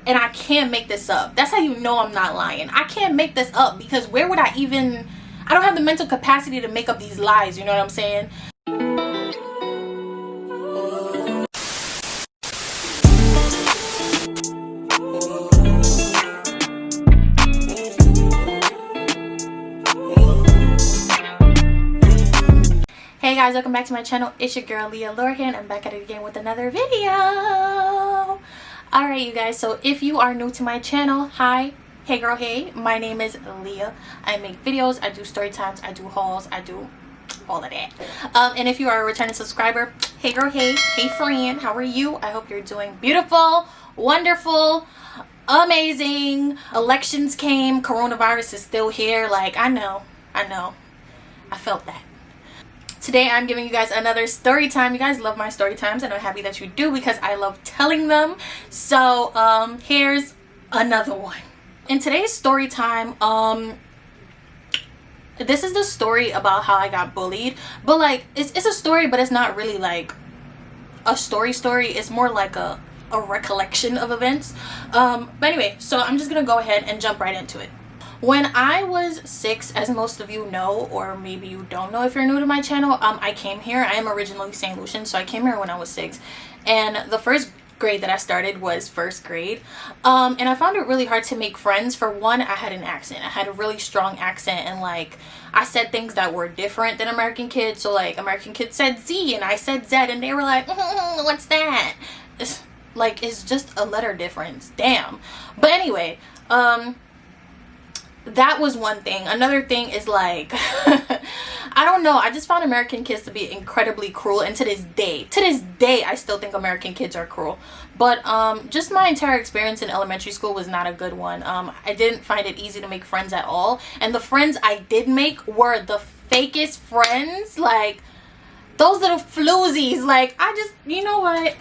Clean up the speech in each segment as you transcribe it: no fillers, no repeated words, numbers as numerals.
And I can't make this up. That's how you know I'm not lying. I can't make this up, because where would I don't have the mental capacity to make up these lies, you know what I'm saying? Hey guys, welcome back to my channel. It's your girl Liallure here, and I'm back at it again with another video. Alright you guys, so if you are new to my channel, hi, hey girl, hey, my name is Leah. I make videos, I do story times, I do hauls, I do all of that. And if you are a returning subscriber, hey girl, hey, hey friend, how are you? I hope you're doing beautiful, wonderful, amazing. Elections came, coronavirus is still here. Like, I know, I felt that. Today I'm giving you guys another story time. You guys love my story times, and I'm happy that you do, because I love telling them. So here's another one. In today's story time, this is the story about how I got bullied, but like it's a story, but it's not really like a story. It's more like a recollection of events. But anyway, so I'm just gonna go ahead and jump right into it. When I was 6, as most of you know, or maybe you don't know if you're new to my channel, I came here. I am originally St. Lucian, so I came here when I was 6. And the first grade that I started was 1st grade. And I found it really hard to make friends. For one, I had an accent. I had a really strong accent, and like I said things that were different than American kids. So like American kids said Z and I said Z, and they were like, what's that? It's just a letter difference. Damn. But anyway, that was one thing. Another thing is like I don't know, I just found American kids to be incredibly cruel, and to this day I still think American kids are cruel. But just my entire experience in elementary school was not a good one. I didn't find it easy to make friends at all, and the friends I did make were the fakest friends, like those little floozies. Like, I just, you know what,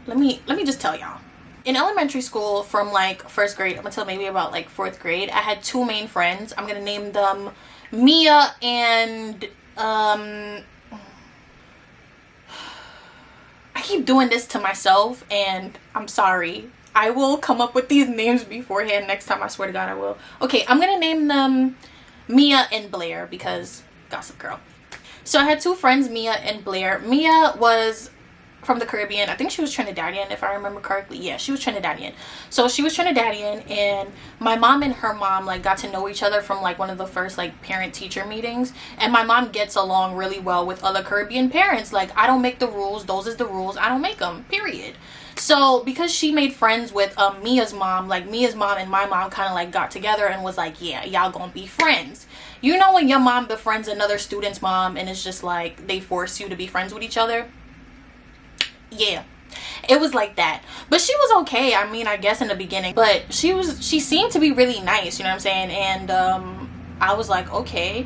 let me just tell y'all. In elementary school, from like 1st grade up until maybe about like 4th grade, I had 2 main friends. I'm gonna name them Mia and I keep doing this to myself, and I'm sorry. I will come up with these names beforehand next time. I swear to God I will. Okay, I'm gonna name them Mia and Blair, because Gossip Girl. So I had 2 friends, Mia and Blair. Mia was from the Caribbean. I think she was Trinidadian, if I remember correctly. Yeah, she was Trinidadian. So she was Trinidadian, and my mom and her mom like got to know each other from like one of the first like parent-teacher meetings. And my mom gets along really well with other Caribbean parents. Like, I don't make the rules, those is the rules, I don't make them, period. So because she made friends with Mia's mom, like Mia's mom and my mom kind of like got together and was like, yeah, y'all gonna be friends. You know when your mom befriends another student's mom, and it's just like they force you to be friends with each other? Yeah, it was like that. But she was okay, I mean, I guess in the beginning, but she seemed to be really nice, you know what I'm saying? And I was like, okay.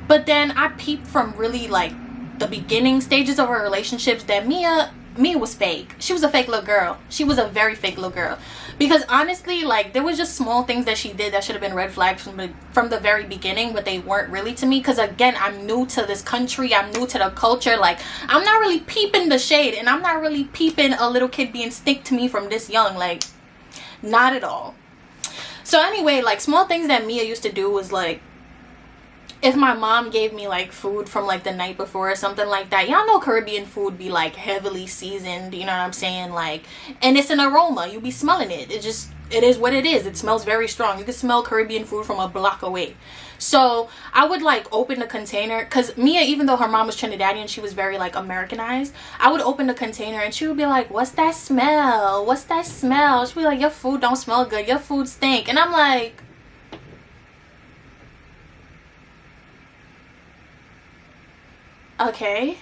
But then I peeped from really like the beginning stages of our relationships that Mia was fake. She was a fake little girl. She was a very fake little girl, because honestly, like, there was just small things that she did that should have been red flags from the very beginning, but they weren't really to me, because again, I'm new to this country, I'm new to the culture. Like, I'm not really peeping the shade, and I'm not really peeping a little kid being stick to me from this young. Like, not at all. So anyway, like, small things that Mia used to do was like, if my mom gave me like food from like the night before or something like that, y'all know Caribbean food be like heavily seasoned, you know what I'm saying? Like, and it's an aroma, you be smelling it. It is what it is. It smells very strong. You can smell Caribbean food from a block away. So I would like open the container, because Mia, even though her mom was Trinidadian, she was very like Americanized. I would open the container and she would be like, what's that smell? What's that smell? She'd be like, your food don't smell good, your food stink. And I'm like, okay,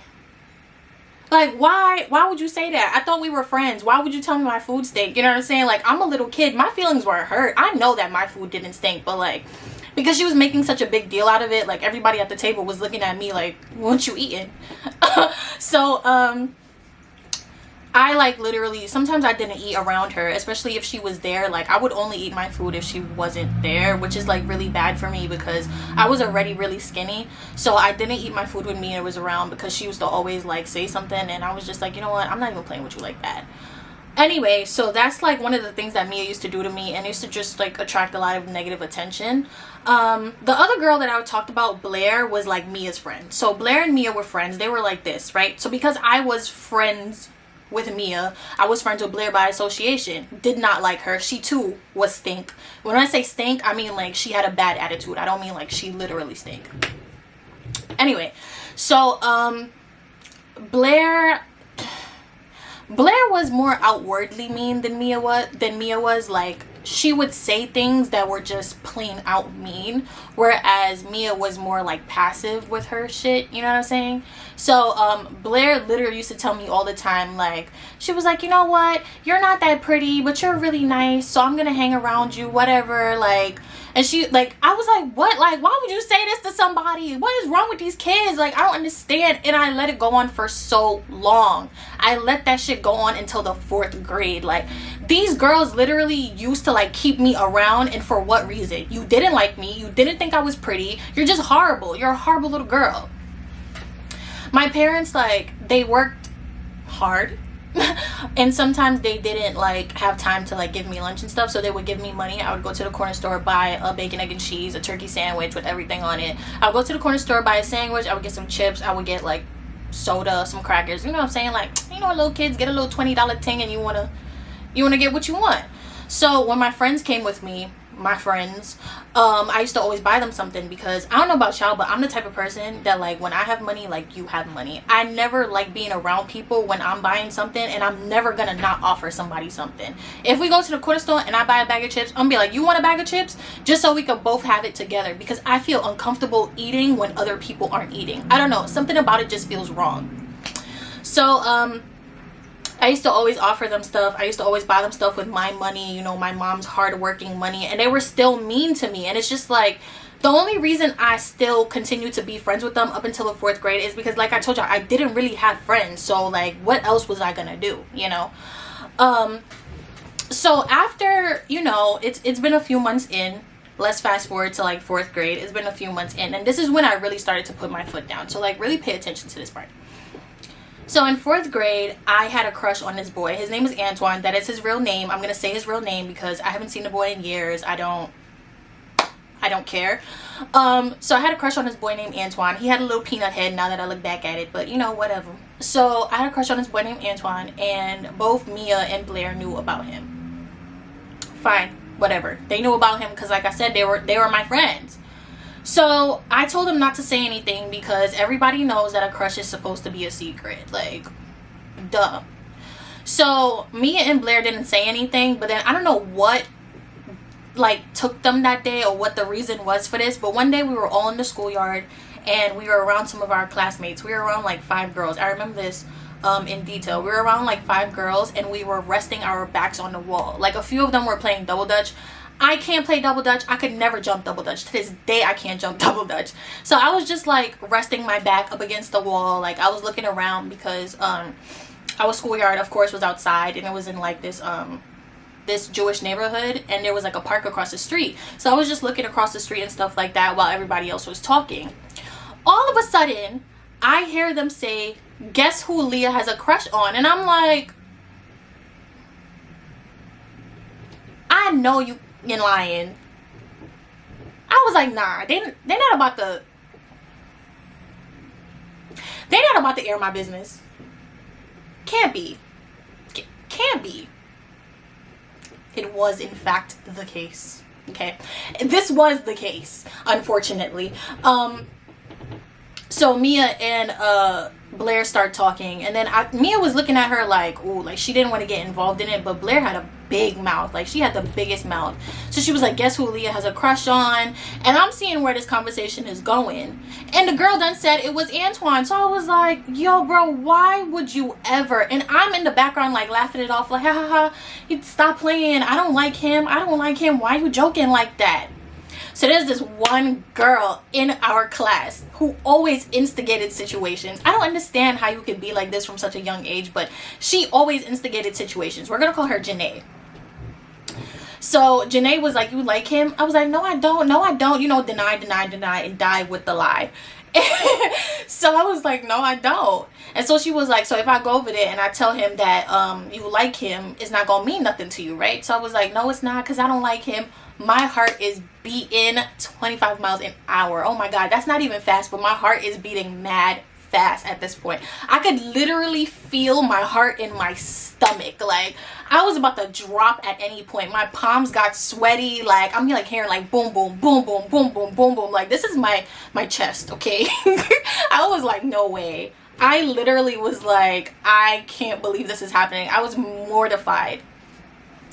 like, why would you say that? I thought we were friends. Why would you tell me my food stink? You know what I'm saying? Like, I'm a little kid, my feelings were hurt. I know that my food didn't stink, but like, because she was making such a big deal out of it, like everybody at the table was looking at me like, what you eating? So I like literally, sometimes I didn't eat around her, especially if she was there. Like, I would only eat my food if she wasn't there, which is like really bad for me because I was already really skinny. So I didn't eat my food when Mia was around, because she used to always like say something, and I was just like, you know what, I'm not even playing with you like that. Anyway, so that's like one of the things that Mia used to do to me, and it used to just like attract a lot of negative attention. The other girl that I talked about, Blair, was like Mia's friend. So Blair and Mia were friends. They were like this, right? So because I was friends with Mia, I was friends with Blair by association. Did not like her. She too was stink. When I say stink, I mean like she had a bad attitude. I don't mean like she literally stink. Anyway, so Blair was more outwardly mean than Mia was. Like, she would say things that were just plain out mean, whereas Mia was more like passive with her shit, you know what I'm saying? So Blair literally used to tell me all the time, like, she was like, you know what, you're not that pretty, but you're really nice, so I'm gonna hang around you, whatever. Like, and she, like, I was like, what? Like, why would you say this to somebody? What is wrong with these kids? Like, I don't understand. And I let it go on for so long. I let that shit go on until the 4th grade. Like, these girls literally used to like keep me around, and for what reason? You didn't like me, you didn't think I was pretty, you're just horrible, you're a horrible little girl. My parents, like, they worked hard and sometimes they didn't like have time to like give me lunch and stuff, so they would give me money. I would go to the corner store, buy a bacon, egg, and cheese, a turkey sandwich with everything on it. I would go to the corner store, buy a sandwich, I would get some chips, I would get like soda, some crackers, you know what I'm saying? Like, you know, little kids get a little $20 thing and you wanna get what you want. So when my friends came with me, I used to always buy them something, because I don't know about y'all, but I'm the type of person that, like, when I have money, like, you have money. I never like being around people when I'm buying something, and I'm never gonna not offer somebody something. If we go to the corner store and I buy a bag of chips, I'm gonna be like, you want a bag of chips? Just so we can both have it together, because I feel uncomfortable eating when other people aren't eating. I don't know, something about it just feels wrong. So I used to always offer them stuff. I used to always buy them stuff with my money, you know, my mom's hardworking money, and they were still mean to me. And it's just like, the only reason I still continue to be friends with them up until the 4th grade is because, like I told y'all, I didn't really have friends. So like, what else was I gonna do, you know? So after, you know, it's been a few months in. Let's fast forward to like 4th grade. It's been a few months in, and this is when I really started to put my foot down. So like, really pay attention to this part. So in 4th grade, I had a crush on this boy. His name is Antoine. That is his real name. I'm gonna say his real name because I haven't seen the boy in years. I don't care. So I had a crush on this boy named Antoine. He had a little peanut head now that I look back at it, but you know, whatever. So I had a crush on this boy named Antoine, and both Mia and Blair knew about him. Fine, whatever. They knew about him because, like I said, they were my friends. So I told him not to say anything because everybody knows that a crush is supposed to be a secret. Like, duh. So Mia and Blair didn't say anything, but then I don't know what like took them that day or what the reason was for this, but one day we were all in the schoolyard and we were around some of our classmates. We were around like 5 girls. I remember this in detail. We were around like 5 girls and we were resting our backs on the wall. Like, a few of them were playing double dutch. I can't play double dutch. I could never jump double dutch. To this day, I can't jump double dutch. So I was just like resting my back up against the wall. Like, I was looking around because our schoolyard, of course, was outside, and it was in like this Jewish neighborhood, and there was like a park across the street. So I was just looking across the street and stuff like that while everybody else was talking. All of a sudden, I hear them say, "Guess who Leah has a crush on?" And I'm like, I know you lying. I was like, nah, they're not about to air my business. Can't be. Can't be. It was in fact the case. Okay, this was the case, unfortunately. So Mia and Blair start talking, and then Mia was looking at her like, ooh, like she didn't want to get involved in it, but Blair had a big mouth. Like, she had the biggest mouth. So she was like, "Guess who Leah has a crush on?" And I'm seeing where this conversation is going, and the girl done said it was Antoine. So I was like, yo, bro, why would you ever? And I'm in the background like laughing it off, like, ha ha ha, you stop playing, I don't like him, why you joking like that? So there's this one girl in our class who always instigated situations. I don't understand how you could be like this from such a young age, but she always instigated situations. We're gonna call her Janae. So Janae was like, "You like him?" I was like, "No, I don't. No, I don't." You know, deny, and die with the lie. So I was like, no, I don't. And so she was like, so if I go over there and I tell him that you like him, it's not gonna mean nothing to you, right? So I was like, no, it's not, because I don't like him. My heart is beating 25 miles an hour. Oh my God, that's not even fast, but my heart is beating mad fast at this point. I could literally feel my heart in my stomach. Like, I was about to drop at any point. My palms got sweaty. Like, I'm like hearing like boom, boom, boom, boom, boom, boom, boom, boom. Like, this is my chest, okay? I was like, no way. I literally was like, I can't believe this is happening. I was mortified.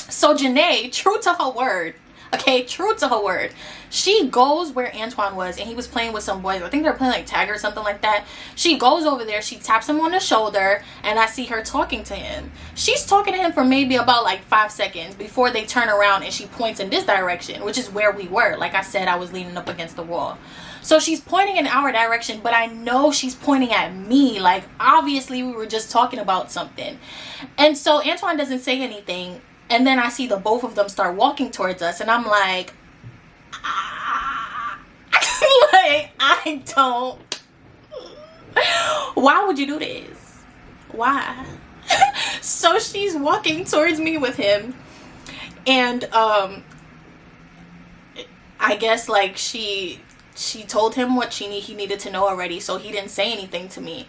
So Janae, true to her word, okay, true to her word, she goes where Antoine was, and he was playing with some boys. I think they were playing like tag or something like that. She goes over there, she taps him on the shoulder, and I see her talking to him. She's talking to him for maybe about like 5 seconds before they turn around and she points in this direction, which is where we were. Like I said, I was leaning up against the wall. So she's pointing in our direction, but I know she's pointing at me. Like, obviously we were just talking about something. And so Antoine doesn't say anything. And then I see the both of them start walking towards us, and I'm like, ah. Like, I don't. Why would you do this? Why? So she's walking towards me with him, and I guess like she told him what he needed to know already, so he didn't say anything to me.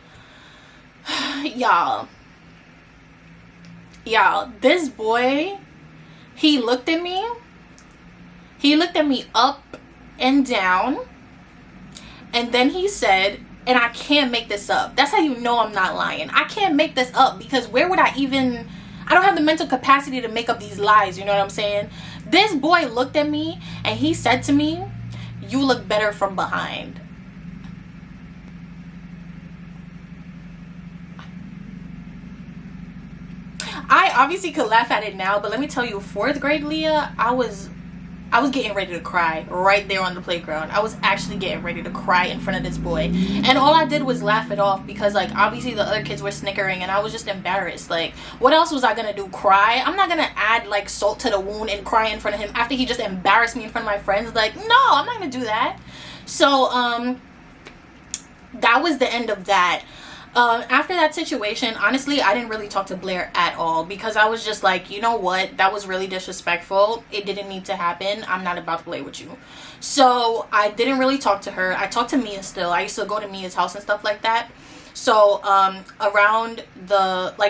Y'all, this boy, he looked at me up and down, and then he said, and I can't make this up, that's how you know I'm not lying, I can't make this up, because where would I don't have the mental capacity to make up these lies, you know what I'm saying? This boy looked at me and he said to me, "You look better from behind." I obviously could laugh at it now, but let me tell you, 4th grade Leah, I was getting ready to cry right there on the playground. I was actually getting ready to cry in front of this boy, and all I did was laugh it off, because like obviously the other kids were snickering and I was just embarrassed. Like, what else was I gonna do? Cry? I'm not gonna add like salt to the wound and cry in front of him after he just embarrassed me in front of my friends. Like, no, I'm not gonna do that. So that was the end of that. After that situation, honestly, I didn't really talk to Blair at all, because I was just like, you know what, that was really disrespectful. It didn't need to happen. I'm not about to play with you. So I didn't really talk to her. I talked to Mia still. I used to go to Mia's house and stuff like that. So around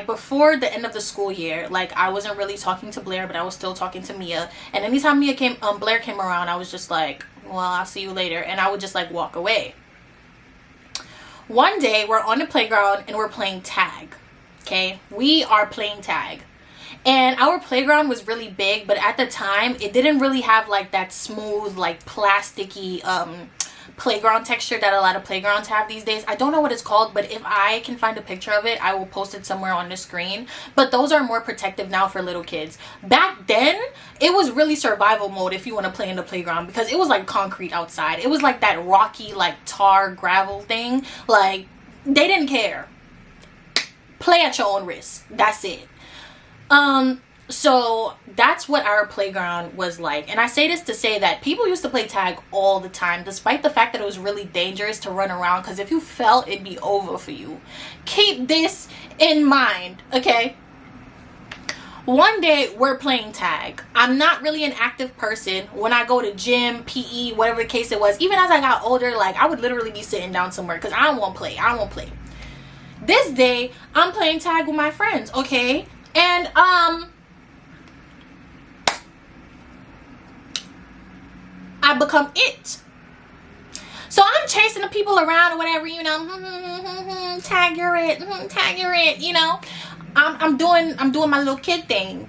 before the end of the school year, like, I wasn't really talking to Blair, but I was still talking to Mia. And anytime Blair came around, I was just like, well, I'll see you later, and I would just like walk away. One day we're on the playground and we're playing tag. Okay, we are playing tag, and our playground was really big, but at the time it didn't really have like that smooth, like plasticky playground texture that a lot of playgrounds have these days. I don't know what it's called, but if I can find a picture of it, I will post it somewhere on the screen. But those are more protective now for little kids. Back then, it was really survival mode if you want to play in the playground, because it was like concrete outside. It was like that rocky, like tar gravel thing. Like, they didn't care. Play at your own risk. That's it. So that's what our playground was like. And I say this to say that people used to play tag all the time, despite the fact that it was really dangerous to run around, because if you fell, it'd be over for you. Keep this in mind, okay? One day we're playing tag. I'm not really an active person. When I go to gym, PE, whatever the case it was, even as I got older, like, I would literally be sitting down somewhere because I don't want to play. I don't want to play. This day I'm playing tag with my friends, okay? And I become it. So I'm chasing the people around or whatever, you know, tag you're it, tag you're it, you know. I'm doing my little kid thing.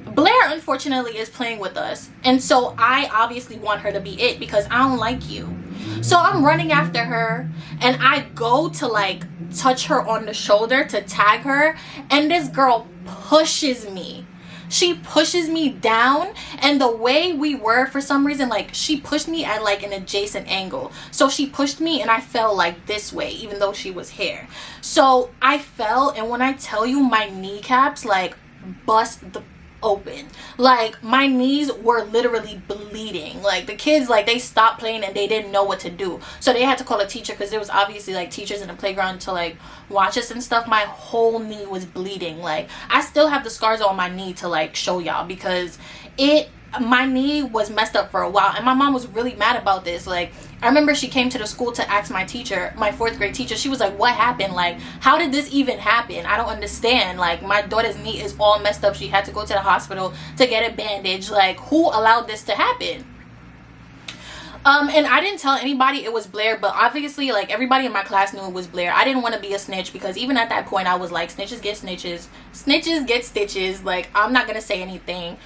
Blair, unfortunately, is playing with us, and so I obviously want her to be it because I don't like you. So I'm running after her, and I go to like touch her on the shoulder to tag her, and this girl pushes me. She pushes me down, and the way we were, for some reason, like, she pushed me at like an adjacent angle. So she pushed me and I fell like this way, even though she was here. So I fell, and when I tell you, my kneecaps like bust the open. Like, my knees were literally bleeding. Like, the kids, like, they stopped playing and they didn't know what to do, so they had to call a teacher, because there was obviously like teachers in the playground to like watch us and stuff. My whole knee was bleeding. Like, I still have the scars on my knee to like show y'all, because my knee was messed up for a while, and my mom was really mad about this. Like, I remember she came to the school to ask my teacher, my 4th grade teacher. She was like, what happened? Like, how did this even happen? I don't understand. Like, my daughter's knee is all messed up. She had to go to the hospital to get a bandage. Like, who allowed this to happen? And I didn't tell anybody it was Blair, but obviously, like, everybody in my class knew it was Blair. I didn't want to be a snitch, because even at that point I was like, snitches get snitches, snitches get stitches. Like, I'm not gonna say anything.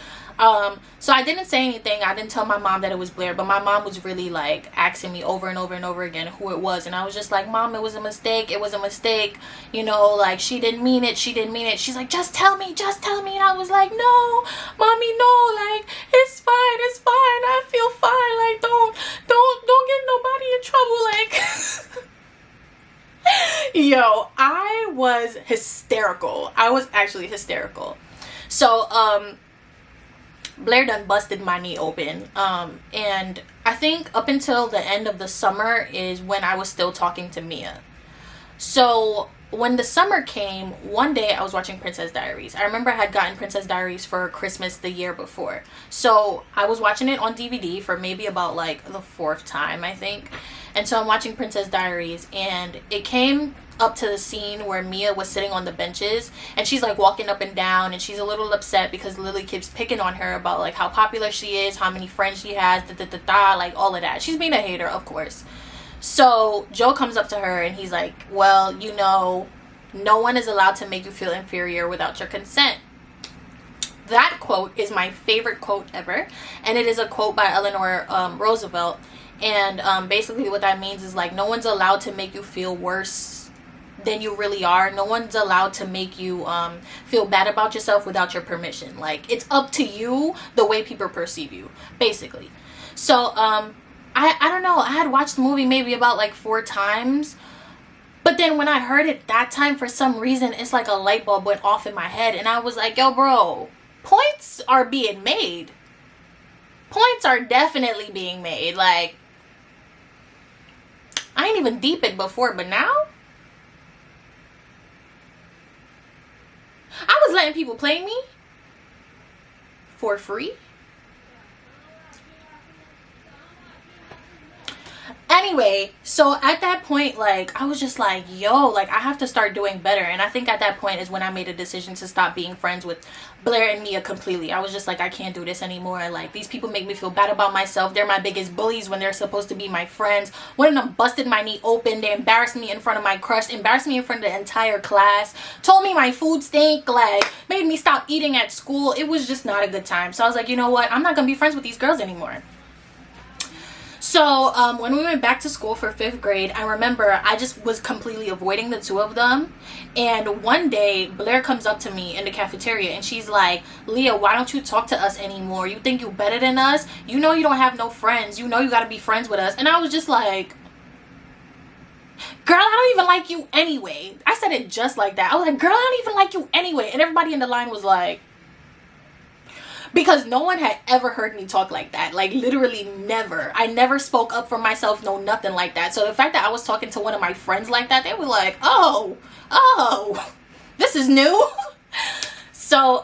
So I didn't say anything. I didn't tell my mom that it was Blair, but my mom was really like asking me over and over and over again who it was, and I was just like, Mom, it was a mistake, it was a mistake, you know, like, she didn't mean it, she didn't mean it. She's like, just tell me, and I was like, no, Mommy, no, like, it's fine, I feel fine, like, don't get nobody in trouble, like. Yo, I was hysterical. I was actually hysterical. So Blair done busted my knee open, and I think up until the end of the summer is when I was still talking to Mia. So when the summer came, one day I was watching Princess Diaries. I remember I had gotten Princess Diaries for Christmas the year before, so I was watching it on DVD for maybe about like the 4th time, I think. And so I'm watching Princess Diaries, and it came up to the scene where Mia was sitting on the benches, and she's like walking up and down, and she's a little upset because Lily keeps picking on her about like how popular she is, how many friends she has, like all of that. She's being a hater, of course. So Joe comes up to her and he's like, well, you know, no one is allowed to make you feel inferior without your consent. That quote is my favorite quote ever, and it is a quote by Eleanor Roosevelt. And basically what that means is like, no one's allowed to make you feel worse than you really are. No one's allowed to make you feel bad about yourself without your permission. Like, it's up to you the way people perceive you, basically. So I don't know, I had watched the movie maybe about like 4 times, but then when I heard it that time, for some reason it's like a light bulb went off in my head, and I was like, yo bro, points are being made. Points are definitely being made. Like, I ain't even deep it before, but now I was letting people play me for free. Anyway, so at that point, like, I was just like, yo, like, I have to start doing better. And I think at that point is when I made a decision to stop being friends with Blair and Mia completely. I was just like, I can't do this anymore. Like, these people make me feel bad about myself. They're my biggest bullies when they're supposed to be my friends. One of them busted my knee open. They embarrassed me in front of my crush, embarrassed me in front of the entire class, told me my food stink, like, made me stop eating at school. It was just not a good time. So I was like, you know what? I'm not gonna be friends with these girls anymore. So when we went back to school for 5th grade, I remember I just was completely avoiding the 2 of them. And one day Blair comes up to me in the cafeteria and she's like, Leah, why don't you talk to us anymore? You think you better than us? You know you don't have no friends. You know you gotta be friends with us. And I was just like, girl, I don't even like you anyway. I said it just like that. I was like, girl, I don't even like you anyway. And everybody in the line was like, because no one had ever heard me talk like that. Like, literally never. I never spoke up for myself, no nothing like that. So the fact that I was talking to one of my friends like that, they were like, oh, this is new. So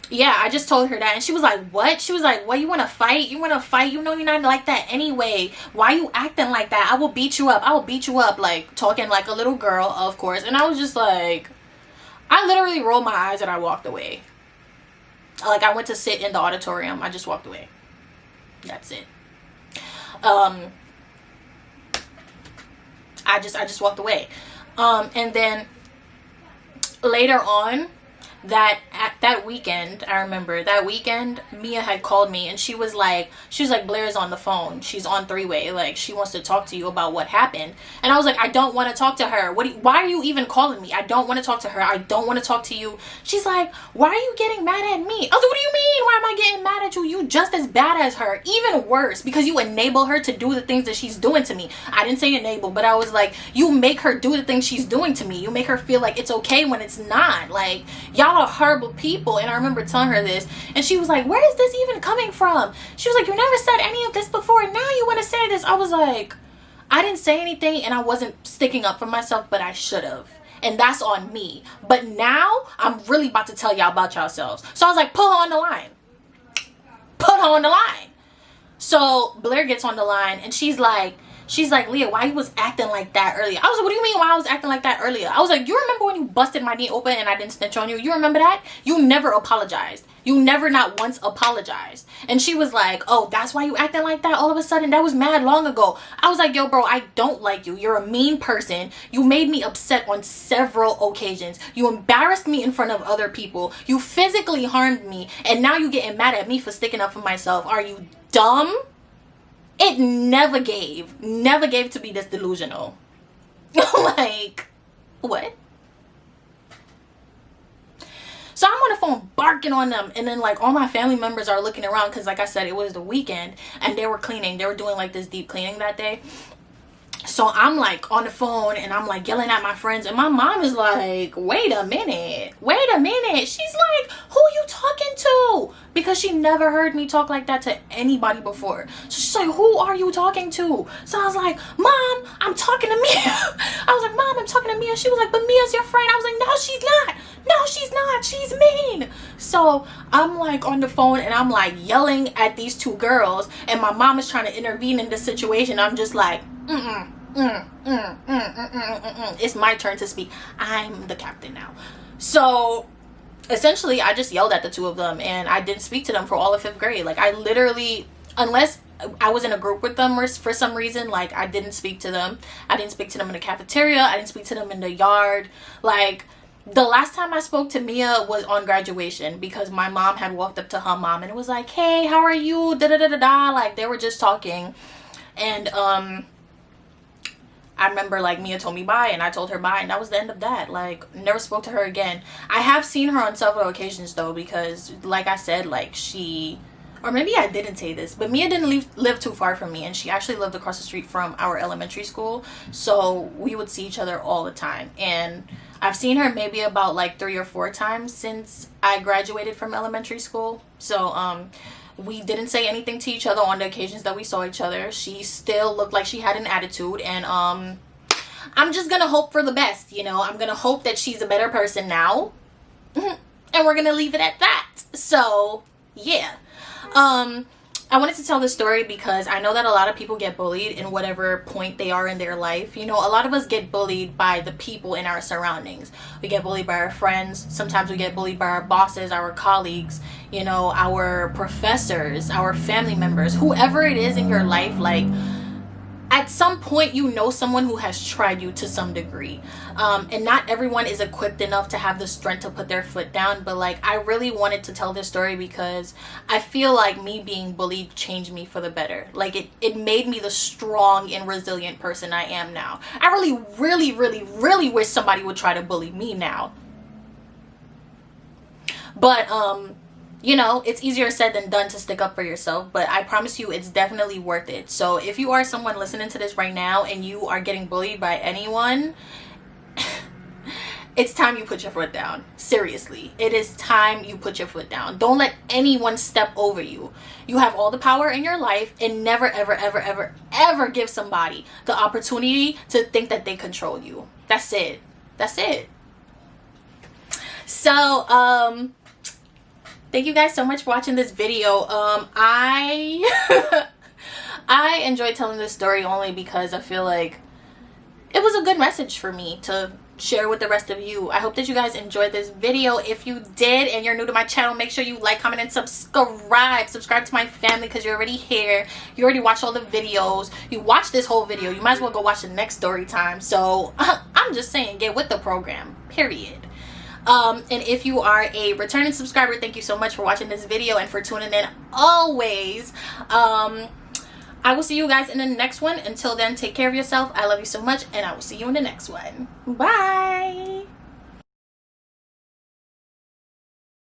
yeah, I just told her that, and she was like, what? She was like, what, you want to fight? You want to fight? You know you're not like that anyway. Why you acting like that? I will beat you up. I will beat you up. Like, talking like a little girl, of course. And I was just like, I literally rolled my eyes and I walked away. Like, I went to sit in the auditorium. I just walked away. That's it. I just walked away. And then later on, that weekend, I remember that weekend, Mia had called me and she was like, Blair's on the phone. She's on 3-way. Like, she wants to talk to you about what happened. And I was like, I don't want to talk to her. Why are you even calling me? I don't want to talk to her. I don't want to talk to you. She's like, why are you getting mad at me? I was like, what do you mean? Why am I getting mad at you? You just as bad as her. Even worse, because you enable her to do the things that she's doing to me. I didn't say enable, but I was like, you make her do the things she's doing to me. You make her feel like it's okay when it's not. Like, y'all y'all are horrible people. And I remember telling her this, and she was like, where is this even coming from? She was like, you never said any of this before, and now you want to say this. I was like, I didn't say anything, and I wasn't sticking up for myself, but I should have. And that's on me. But now I'm really about to tell y'all about yourselves. So I was like, put her on the line. Put her on the line. So Blair gets on the line, and she's like, Leah, why you was acting like that earlier? I was like, what do you mean why I was acting like that earlier? I was like, you remember when you busted my knee open and I didn't snitch on you? You remember that? You never apologized. You never not once apologized. And she was like, oh, that's why you acting like that all of a sudden? That was mad long ago. I was like, yo, bro, I don't like you. You're a mean person. You made me upset on several occasions. You embarrassed me in front of other people. You physically harmed me. And now you getting mad at me for sticking up for myself. Are you dumb? It never gave to be this delusional. Like, what? So I'm on the phone barking on them, and then like all my family members are looking around because like I said, it was the weekend and they were cleaning. They were doing like this deep cleaning that day. So I'm like on the phone and I'm like yelling at my friends, and my mom is like, wait a minute. She's like, who are you talking to? Because she never heard me talk like that to anybody before. So she's like, who are you talking to? So I was like, Mom, I'm talking to Mia. I was like, Mom, I'm talking to Mia. She was like, but Mia's your friend. I was like, no, she's not. No, she's not. She's mean. So I'm like on the phone and I'm like yelling at these two girls, and my mom is trying to intervene in the situation. I'm just like, it's my turn to speak. I'm the captain now. So essentially I just yelled at the two of them, and I didn't speak to them for all of 5th grade. Like I literally, unless I was in a group with them or for some reason, like I didn't speak to them. I didn't speak to them in the cafeteria. I didn't speak to them in the yard. Like the last time I spoke to Mia was on graduation, because my mom had walked up to her mom and it was like, hey, how are you? Da da da da da. Like they were just talking. And I remember like Mia told me bye and I told her bye, and that was the end of that. Like never spoke to her again. I have seen her on several occasions though, because like I said, like she, or maybe I didn't say this, but Mia didn't live too far from me, and she actually lived across the street from our elementary school. So we would see each other all the time, and I've seen her maybe about like 3 or 4 times since I graduated from elementary school. So we didn't say anything to each other on the occasions that we saw each other. She still looked like she had an attitude, and I'm just gonna hope for the best, you know. I'm gonna hope that she's a better person now, and we're gonna leave it at that. So yeah, I wanted to tell this story because I know that a lot of people get bullied in whatever point they are in their life. You know, a lot of us get bullied by the people in our surroundings. We get bullied by our friends. Sometimes we get bullied by our bosses, our colleagues, you know, our professors, our family members, whoever it is in your life. Like at some point, you know someone who has tried you to some degree. And not everyone is equipped enough to have the strength to put their foot down. But like, I really wanted to tell this story because I feel like me being bullied changed me for the better. Like it made me the strong and resilient person I am now. I really wish somebody would try to bully me now. But you know, it's easier said than done to stick up for yourself, but I promise you it's definitely worth it. So if you are someone listening to this right now and you are getting bullied by anyone, it's time you put your foot down. Seriously, it is time you put your foot down. Don't let anyone step over you. You have all the power in your life, and never ever give somebody the opportunity to think that they control you. That's it. So thank you guys so much for watching this video. I enjoyed telling this story only because I feel like it was a good message for me to share with the rest of you. I hope that you guys enjoyed this video. If you did and you're new to my channel, make sure you like, comment, and subscribe to my family, because you're already here. You already watched all the videos. You watched this whole video. You might as well go watch the next story time. So I'm just saying, get with the program, period. And if you are a returning subscriber, thank you so much for watching this video and for tuning in always. I will see you guys in the next one. Until then, take care of yourself. I love you so much, and I will see you in the next one. Bye.